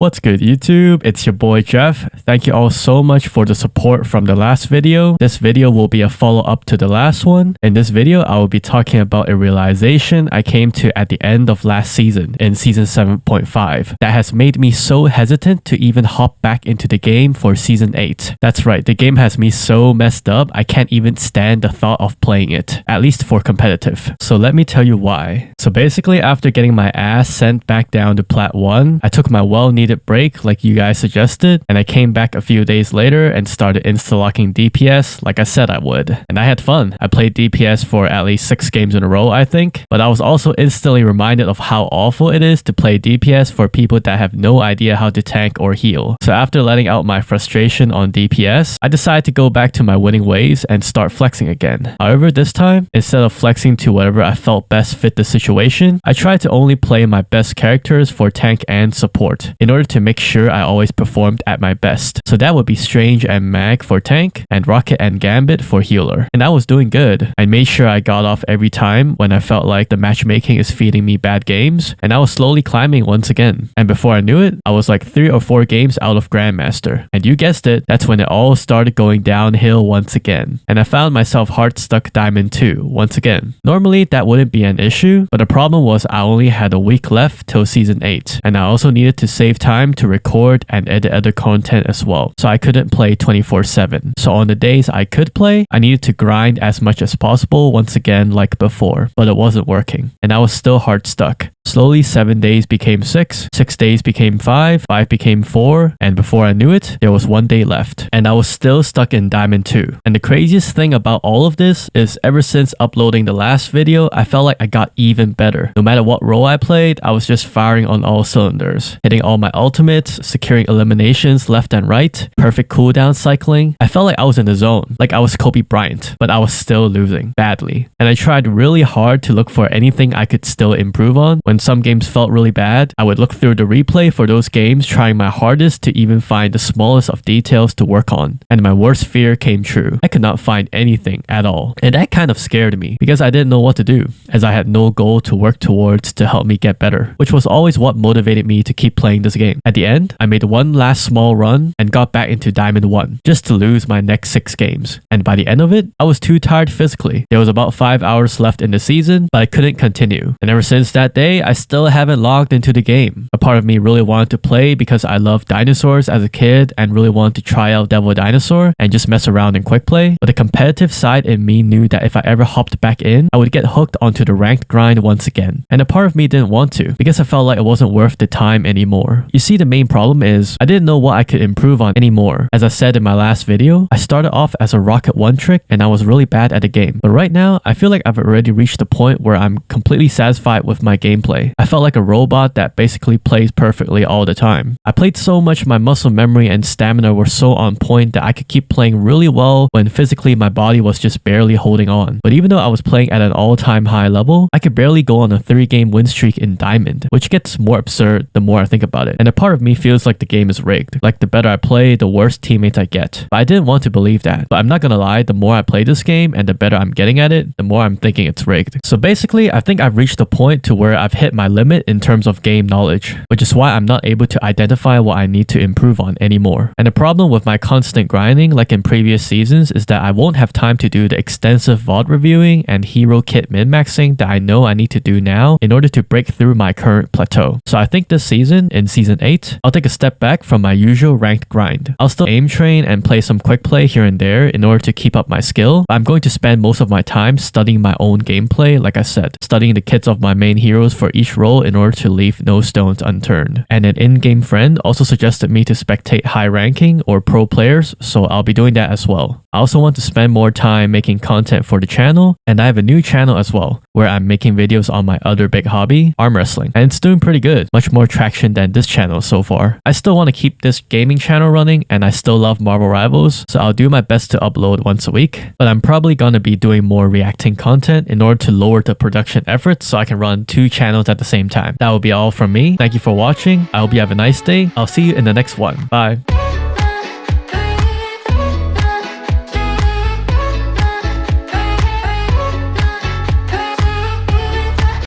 What's good YouTube? It's your boy Jeff. Thank you all so much for the support from the last video. This video will be a follow-up to the last one. In this video, I will be talking about a realization I came to at the end of last season in season 7.5 that has made me so hesitant to even hop back into the game for season 8. That's right, the game has me so messed up I can't even stand the thought of playing it, at least for competitive. So let me tell you why. So basically, after getting my ass sent back down to Plat 1, I took my well-needed break like you guys suggested, and I came back a few days later and started insta-locking DPS like I said I would. And I had fun. I played DPS for at least 6 games in a row, I think, but I was also instantly reminded of how awful it is to play DPS for people that have no idea how to tank or heal. So after letting out my frustration on DPS, I decided to go back to my winning ways and start flexing again. However, this time, instead of flexing to whatever I felt best fit the situation, I tried to only play my best characters for tank and support in order to make sure I always performed at my best. So that would be Strange and Mag for tank, and Rocket and Gambit for healer. And I was doing good. I made sure I got off every time when I felt like the matchmaking is feeding me bad games, and I was slowly climbing once again. And before I knew it, I was like 3 or 4 games out of Grandmaster. And you guessed it, that's when it all started going downhill once again. And I found myself hard stuck Diamond 2 once again. Normally that wouldn't be an issue, but the problem was I only had a week left till season 8, and I also needed to save time to record and edit other content as well, so I couldn't play 24/7. So on the days I could play, I needed to grind as much as possible once again like before, but it wasn't working, and I was still hard stuck. Slowly 7 days became 6, 6 days became 5, 5 became 4, and before I knew it, there was 1 day left, and I was still stuck in Diamond 2. And the craziest thing about all of this is ever since uploading the last video, I felt like I got even better. No matter what role I played, I was just firing on all cylinders, hitting all my ultimates, securing eliminations left and right, perfect cooldown cycling. I felt like I was in the zone, like I was Kobe Bryant, but I was still losing badly. And I tried really hard to look for anything I could still improve on. When some games felt really bad, I would look through the replay for those games, trying my hardest to even find the smallest of details to work on. And my worst fear came true. I could not find anything at all. And that kind of scared me because I didn't know what to do, as I had no goal to work towards to help me get better, which was always what motivated me to keep playing this game. At the end, I made one last small run and got back into Diamond 1 just to lose my next 6 games. And by the end of it, I was too tired physically. There was about 5 hours left in the season, but I couldn't continue. And ever since that day, I still haven't logged into the game. A part of me really wanted to play because I loved dinosaurs as a kid and really wanted to try out Devil Dinosaur and just mess around in quick play. But the competitive side in me knew that if I ever hopped back in, I would get hooked onto the ranked grind once again. And a part of me didn't want to because I felt like it wasn't worth the time anymore. You see, the main problem is I didn't know what I could improve on anymore. As I said in my last video, I started off as a Rocket 1 trick and I was really bad at the game. But right now, I feel like I've already reached the point where I'm completely satisfied with my gameplay. I felt like a robot that basically plays perfectly all the time. I played so much my muscle memory and stamina were so on point that I could keep playing really well when physically my body was just barely holding on. But even though I was playing at an all-time high level, I could barely go on a 3-game win streak in Diamond, which gets more absurd the more I think about it. And a part of me feels like the game is rigged. Like the better I play, the worse teammates I get. But I didn't want to believe that. But I'm not gonna lie, the more I play this game and the better I'm getting at it, the more I'm thinking it's rigged. So basically, I think I've reached a point to where I've hit my limit in terms of game knowledge, which is why I'm not able to identify what I need to improve on anymore. And the problem with my constant grinding, like in previous seasons, is that I won't have time to do the extensive VOD reviewing and hero kit min-maxing that I know I need to do now in order to break through my current plateau. So I think this season, in season 8, I'll take a step back from my usual ranked grind. I'll still aim train and play some quick play here and there in order to keep up my skill, but I'm going to spend most of my time studying my own gameplay, like I said, studying the kits of my main heroes for each role in order to leave no stones unturned. And an in-game friend also suggested me to spectate high ranking or pro players, so I'll be doing that as well. I also want to spend more time making content for the channel, and I have a new channel as well, where I'm making videos on my other big hobby, arm wrestling, and it's doing pretty good, much more traction than this channel so far. I still want to keep this gaming channel running, and I still love Marvel Rivals, so I'll do my best to upload once a week, but I'm probably gonna be doing more reacting content in order to lower the production efforts so I can run 2 channels at the same time. That will be all from me. Thank you for watching. I hope you have a nice day. I'll see you in the next one. Bye.